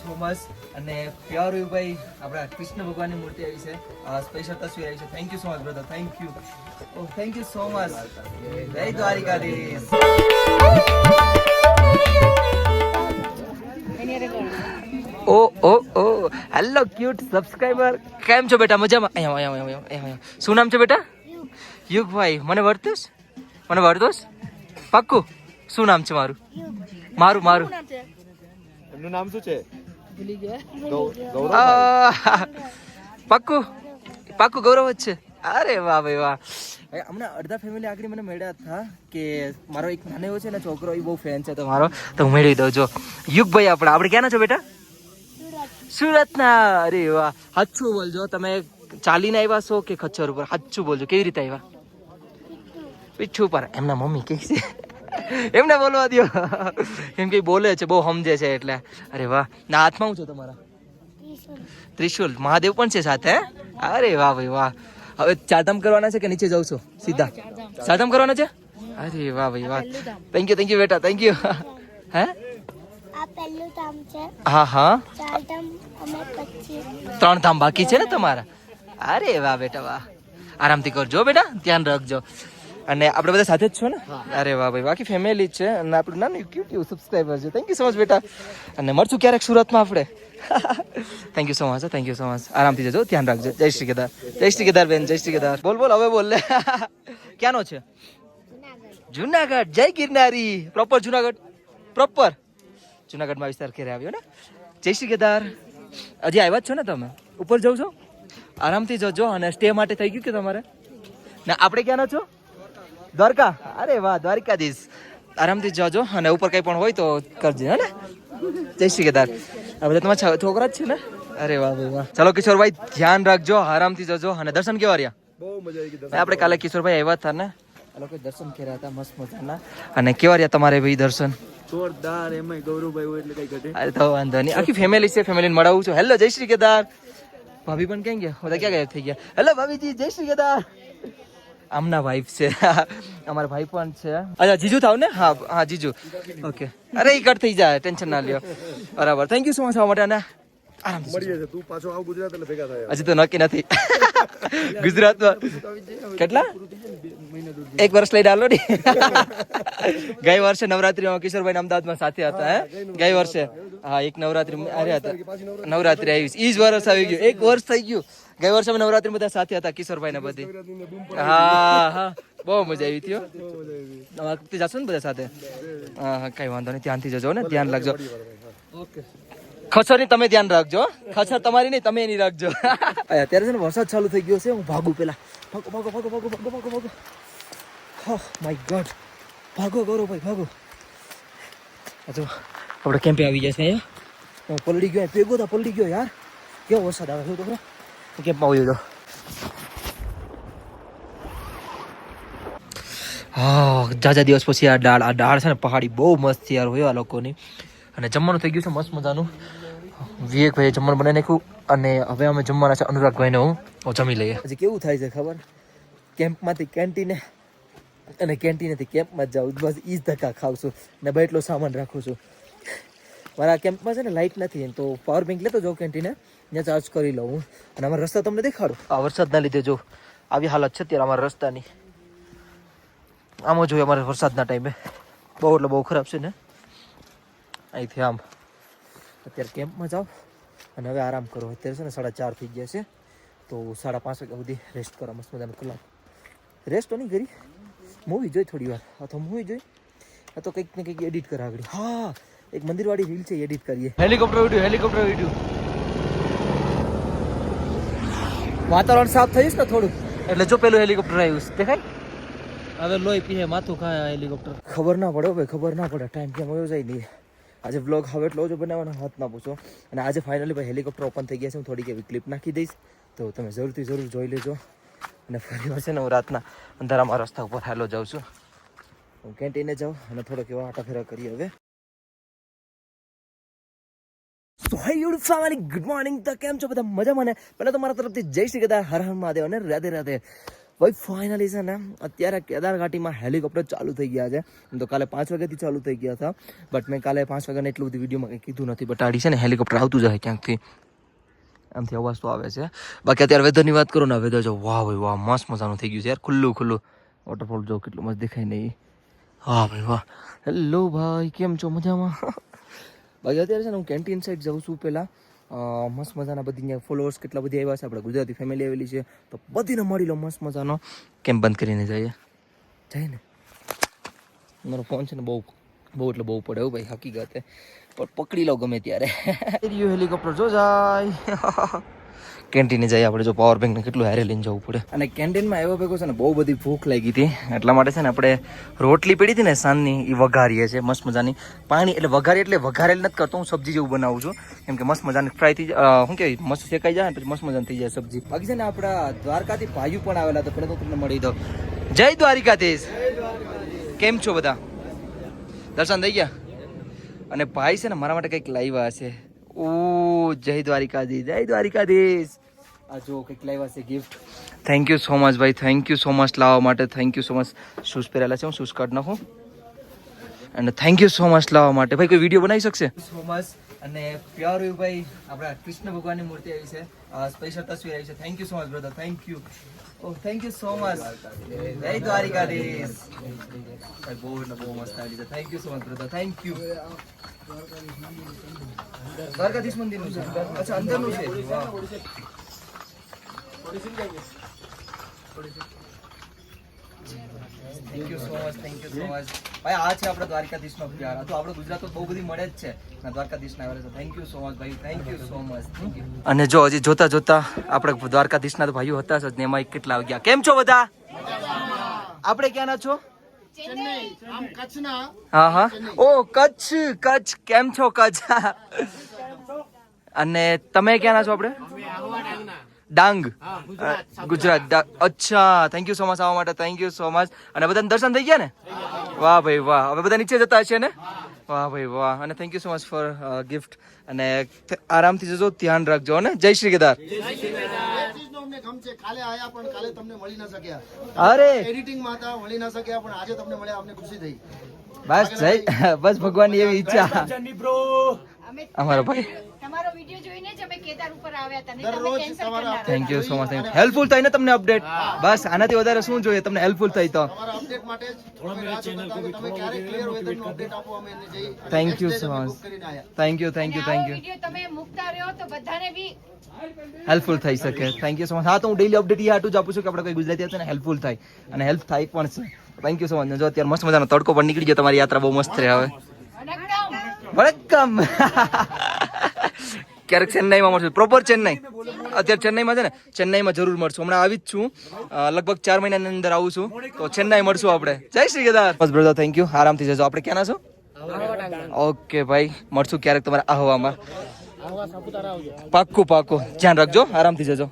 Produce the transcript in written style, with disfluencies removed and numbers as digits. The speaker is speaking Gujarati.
So much. અને પ્યારુભાઈ આપણા કૃષ્ણ ભગવાનની મૂર્તિ આવી છે, સ્પેશિયલ તસવીર આવી છે. Thank you so much brother, thank you. Oh thank you so much. જય Dwarkadhish. Oh oh oh hello cute subscriber, કેમ છો બેટા? મજામાં? અહીંયા શું નામ છે બેટા? યુગભાઈ. મને વર્તુસ પાક્કું? શું નામ છે મારું? મારું એમનું નામ શું છે? પાક્કું ગૌરવ જ છે. અરે વાહ ભાઈ વાહ. હમણાં અડધા ફેમિલી આગળ મને મળ્યા હતા કે મારો એક નાનો એવો છે ને છોકરો, એ બહુ ફેન છે તમારો, તો હું મેળવી દઉં. જો યુગભાઈ આપણે ક્યાંના છો બેટા? સુરતના. અરે વાહ. હાચું બોલજો, તમે ચાલીને આવ્યા છો કે ખચ્ચર ઉપર? હાચું બોલજો, કેવી રીતે આવ્યા? પીઠું પર. એમના મમ્મી કહે છે એમને બોલવા દો, કેમ કે બોલે છે, બહુ સમજે છે એટલે. અરે વાહ. ના હાથમાં શું છે તમારા? ત્રિશુલ. મહાદેવ પણ છે સાથે. અરે વાહ ભાઈ વાહ. હવે ચારધામ કરવાના છે કે નીચે જાવ છો સીધા? ચારધામ કરવાના છે. અરે વાહ ભાઈ વાહ. થેન્ક યુ બેટા, થેન્ક યુ. હે હા 3 ધામ બાકી છે ને તમારા? અરે વાહ બેટા વાહ. આરામથી કરજો બેટા, ધ્યાન રાખજો. અને આપણે બધા સાથે જ છો ને? અરે વાહ ભાઈ, બાકી ફેમિલી જ છે. અને આપણું નાનું ક્યુટ સબસ્ક્રાઈબર છે. થેન્ક યુ સો મચ બેટા. અને મળશું ક્યારેક સુરતમાં આપણે. Thank you so much. આરામથી જજો, ધ્યાન રાખજો. જય શ્રી કેદાર બેન, જય શ્રી કેદાર. બોલ હવે બોલ લે. ક્યાંનો છે? જુનાગઢ. જય ગિરનારી. પ્રોપર જુનાગઢમાં વિસ્તાર ક્યારે આવ્યો ને? જય શ્રી કેદાર. હજી આવ્યા જ છો ને તમે? ઉપર જાવ છો? આરામથી જજો. અને સ્ટે માટે થઈ ગયું કે તમારે? ના આપણે ક્યાંના છો? દ્વારકા. અરે વાહ, દ્વારિકાધીશ. આરામથી જજો. અને ઉપર કંઈ પણ હોય તો કરજે, હે ને? જય શ્રી કેદાર. આ બધા તમારા છોકરા જ છે ને? અરે વાહ ભાઈ વાહ. ચલો કિશોરભાઈ, ધ્યાન રાખજો, આરામથી જજો. અને દર્શન કેવા રહ્યા? બહુ મજા આવી ગઈ. આપણે કાલે કિશોરભાઈ આવ્યા હતા ને, આ લોકો દર્શન કર્યા હતા મસ્ત મજાના. અને કેવા રહ્યા તમારે ભાઈ દર્શન? જોરદાર. એમાંય ગૌરવભાઈ હોય એટલે કઈ ઘટે. અરે તો વાંધો નહીં, આખી ફેમિલી છે, ફેમિલીને મળાવું છું. હેલો, જય શ્રી કેદાર. ભાભી પણ ક્યાં ગયા? બધા ક્યાં ગયા થઈ ગયા? હેલો ભાભીજી, જય શ્રી કેદાર. આમના વાઈફ છે, અમારા ભાઈ પણ છે. અચ્છા જીજુ થાવ ને? હા જીજુ. ઓકે. અરે ઈ કટ થઈ જાય, ટેન્શન ના લ્યો. બરાબર. થેન્ક યુ સો મચ આવવા માટે. અને આરામથી મળીએ છે. તું પાછો આવ ગુજરાત એટલે ભેગા થાય. હજી તો નક્કી નથી. ગુજરાતમાં કેટલા? 1 વર્ષ લઈ ડાલો ને. ગઈ વર્ષે નવરાત્રીમાં કિશોરભાઈ અમદાવાદમાં સાથે હતા. હે ગઈ વર્ષે હા, એક નવરાત્રી આવ્યા હતા. નવરાત્રી આવી, ઈ જ વર્ષ આવી ગયું. 1 વર્ષ થઈ ગયું. ગઈ વર્ષે અમે નવરાત્રી બધા સાથે હતા, કિશોરભાઈ ને બધી. હા બહુ મજા આવી હતી. જશો ને બધા સાથે? હા કઈ વાંધો નહીં, ધ્યાનથી જજો ને, ધ્યાન રાખજો. ખચ્ચર ની તમે ધ્યાન રાખજો. ખચ્ચર તમારી નહીં, તમે એની રાખજો. અત્યારે છે ને વરસાદ ચાલુ થઈ ગયો છે. હું ભાગું પેલા. ભાગો. My God. ભાગો ગૌરવભાઈ, ભાગો. જો આપણે કેમ્પે આવી ગયા છે અહીંયા. હું પલડી ગયો, પલડી ગયો યાર. કેવો વરસાદ આવે છે તો ખરો. કેમ્પમાં આવી જાઓ. હા, જાજા દિવસ પછી આ દાળ છે ને પહાડી, બહુ મસ્ત યાર હોય આ લોકોની. અને જમવાનું થઈ ગયું છે મસ્ત મજાનું. વિવેકભાઈએ જમવાનું બનાવી નાખ્યું. અને હવે અમે જમવાના છે અનુરાગભાઈને હું જમી લઈએ. હજી કેવું થાય છે ખબર? કેમ્પમાંથી કેન્ટીને અને કેન્ટીનેથી કેમ્પમાં જ જાઉં, બસ ઈ જ ધક્કા ખાઉં છું. ને ભાઈ એટલો સામાન રાખું છું. મારા કેમ્પમાં છે ને લાઇટ નથી, તો પાવર બેંક લેતો જાઉં કેન્ટીને, ત્યાં ચાર્જ કરી લઉં. અને અમારા રસ્તા તમને દેખાડું. આ વરસાદના લીધે જો આવી હાલત છે અત્યારે અમારા રસ્તાની. આમ જોઈએ અમારે વરસાદના ટાઈમે બહુ એટલે બહુ ખરાબ છે ને. અહીંથી આમ અત્યારે કેમ્પમાં જાઓ અને હવે આરામ કરો. અત્યારે છે ને 4:30 થઈ ગયા છે, તો 5:30 વાગ્યા સુધી રેસ્ટ કરો. મસ્ત મજાનું કલાક રેસ્ટ તો નહીં કરી, મૂવી જોઈ થોડી વાર. અથવા મૂવી જોઈ તો કંઈક ને કંઈક એડિટ કરા આગળ. હા, એક મંદિરવાળી રીલ છે, એડિટ કરીએ. Helicopter video. વાતાવરણ સાફ થઈશ ને થોડું, એટલે જો પેલું હેલિકોપ્ટર આવ્યું દેખાય. હવે લોહી પીએ, માથું ખાય હેલિકોપ્ટર. ખબર ના પડે ભાઈ, ખબર ના પડે. ટાઈમ કેમ વયો જાય નહીં. આજે વ્લોગ હવે એટલો જ બનાવવાનો, હાથ ના પૂછો. અને આજે ફાઇનલી ભાઈ હેલિકોપ્ટર ઓપન થઈ ગયા છે. હું થોડીક એવી ક્લિપ નાખી દઈશ, તો તમે જરૂર જોઈ લેજો. અને ફરી વાર છે ને હું રાતના અંધારામાં રસ્તા ઉપર હાલો જાઉં છું. હું કેન્ટીને જાઉં અને થોડોક એવા આટા ફેરા કરીએ હવે. સો હાય યુટ્યુબ ફેમિલી, ગુડ મોર્નિંગ. તો કેમ છો બધા? મજામાં ને? પહેલાં તો મારા તરફથી જય શ્રી કેદાર, હર હર મહાદેવ અને રાધે રાધે. ભાઈ ફાઇનલી છે ને અત્યારે કેદાર ઘાટીમાં હેલિકોપ્ટર ચાલુ થઈ ગયા છે. તો કાલે 5 વાગ્યાથી ચાલુ થઈ ગયા હતા, બટ મેં કાલે 5 વાગ્યાને એટલું બધું વિડીયોમાં કંઈ કીધું નથી. બટ આડી છે ને હેલિકોપ્ટર આવતું જાય ક્યાંકથી, આમથી અવાજ તો આવે છે. બાકી અત્યારે વેધરની વાત કરું ને, વેધર જો વાહ ભાઈ વાહ, મસ્ત મજાનું થઈ ગયું છે યાર. ખુલ્લું ખુલ્લું વોટરફોલ જો કેટલું મસ્ત દેખાય નહીં. હા ભાઈ વાહ. હેલો ભાઈ, કેમ છો? મજામાં? બાકી અત્યારે છે ને હું કેન્ટીન સાઈડ જાઉં છું. પહેલાં મસ્ત મજાના બધી અહીંયા ફોલોઅર્સ કેટલા બધી આવ્યા છે, આપણે ગુજરાતી ફેમિલી આવેલી છે, તો બધીને મળી લો મસ્ત મજાનો. કેમ બંધ કરીને જઈએ ને? મારો ફોન છે ને બહુ એટલે બહુ પડે એવું ભાઈ, હકીકતે પણ પકડી લો ગમે ત્યારે. હેલિકોપ્ટર જો જાય. કેન્ટીને જઈએ આપણે, જો પાવર બેંક ને કેટલું હારે લઈને જવું પડે. અને કેન્ટીનમાં આવ્યો ભેગો છે ને બહુ બધી ભૂખ લાગી હતી, એટલા માટે છે ને આપણે રોટલી પડી હતી ને સાંજની, એ વઘારીએ છે મસ્ત મજાની. પાણી એટલે વઘારી એટલે વઘારેલ નથી કરતો, હું સબ્જી જેવું બનાવું છું, કેમ કે મસ્ત મજાની ફ્રાય થઈ જાય, શું કહેવાય, મસ્ત શેકાઈ જાય ને પછી મસ્ત મજાની થઈ જાય સબ્જી. બાકી છે ને આપણા દ્વારકાથી ભાઈઓ પણ આવેલા, તો પહેલાં તો તમને મળી દો. જય દ્વારિકાધીશ. કેમ છો બધા? દર્શન થઈ ગયા? અને ભાઈ છે ને મારા માટે કંઈક લાવ્યા હશે. ઓ જય દ્વારિકાધીશ, જય દ્વારિકાધીશ. આ જો કંઈક લાવ્યા છે gift. Thank you so much ભાઈ, થેન્ક યુ સો મચ લાવવા માટે, thank you so much. Shoes પહેરેલા છે, હું શૂઝ કાઢ નાખું. અને થેન્ક યુ સો મચ લાવવા માટે. ભાઈ કોઈ વિડીયો બનાવી શકશે? So much. અને પ્યારું ભાઈ આપણા કૃષ્ણ ભગવાનની મૂર્તિ આવી છે, સ્પેશિયલ તસવીર આવી છે. Thank you so much brother, thank you. Oh thank you so much. જય દ્વારિકાધીશ. ભાઈ બહુ એટલે બહુ મસ્ત આવી છે. Thank you so much brother, thank you. Dwarkadhish મંદિરનું છે? અચ્છા અંદરનું છે. વાહ. Thank you so much, thank you so much. ભાઈ આ છે આપણા દ્વારકાધીશનો પ્યાર. આ તો આપણે ગુજરાતમાં બહુ બધી મળે જ છે, ના દ્વારકાધીશના આવે છે. થેન્ક યુ સો મચ ભાઈ, થેન્ક યુ સો મચ. અને જો હજી જોતા જોતા આપણે દ્વારકાધીશના તો ભાઈઓ હતા જ ને, એમાં કેટલા આવી ગયા. કેમ છો બધા? આપણે ક્યાંના છો? હા હા. ઓ કચ્છ, કચ્છ. કેમ છો કચ્છ? અને તમે ક્યાંના છો? આપણે ડાંગ, ગુજરાત. અચ્છા, થેન્ક યુ સો મચ આવવા માટે, થેન્ક યુ સો મચ. અને બધાને દર્શન થઈ ગયા ને? વાહ ભાઈ વાહ. હવે બધા નીચે જતા હશે ને? વાહ ભાઈ વાહ. અને thank you so much for gift. અને આરામથી જજો, ધ્યાન રાખજો ને. જય શ્રી કેદાર. કાલે આયા પણ કાલે તમને મળી ન શક્યા. અરે એડિટિંગ માં હતા, મળી ન શક્યા, પણ આજે તમને મળ્યા, અમને ખુશી થઈ. બસ જય, બસ ભગવાનની એવી ઈચ્છા. અમારો ભાઈ તમારો વિડિયો જોઈને જ અમે કેદાર ઉપર આવ્યા હતા, નહીં તમે કેન્સલ કરનારા. Thank you so much. Helpful થાય ને તમને અપડેટ, બસ આનાથી વધારે શું જોઈએ તમને? હેલ્પફુલ થઈ તો તમારા અપડેટ માટે જ અમે રાહ જોતા હતા કે તમે ક્યારે ક્લિયર વેધરનું અપડેટ આપો, અમે એને જઈ. Thank you so much. Thank you, thank you, thank you. Video તમે મૂકતા રહ્યો તો બધાને બી હેલ્પફુલ થઈ શકે. Thank you so much. હા તો હું ડેલી અપડેટ એ હાટું જ આપું છું કે આપણે કોઈ ગુજરાતી હશે ને હેલ્પફુલ થાય, અને હેલ્પ થાય પણ છે. Thank you so much. જો અત્યારે મસ્ત મજાનો તડકો પણ નીકળી ગયો, તમારી યાત્રા બહુ મસ્ત રહે. હવે વણકમ. ક્યારેક ચેન્નાઈમાં મળશું, પ્રોપર ચેન્નાઈ. અત્યારે ચેન્નાઈમાં છે ને, ચેન્નાઈમાં જરૂર મળશું. હમણાં આવી જ છું, લગભગ 4 મહિનાની અંદર આવું છું, તો ચેન્નાઈ મળશું આપણે. જય શ્રી કેદાર. બસ બ્રધર, થેન્ક યુ. આરામથી જજો. આપણે ક્યાંના છો? ઓકે ભાઈ, મળશું ક્યારેક તમારા આહવામાં. પાક્કું પાક્કું. ધ્યાન રાખજો, આરામથી જજો.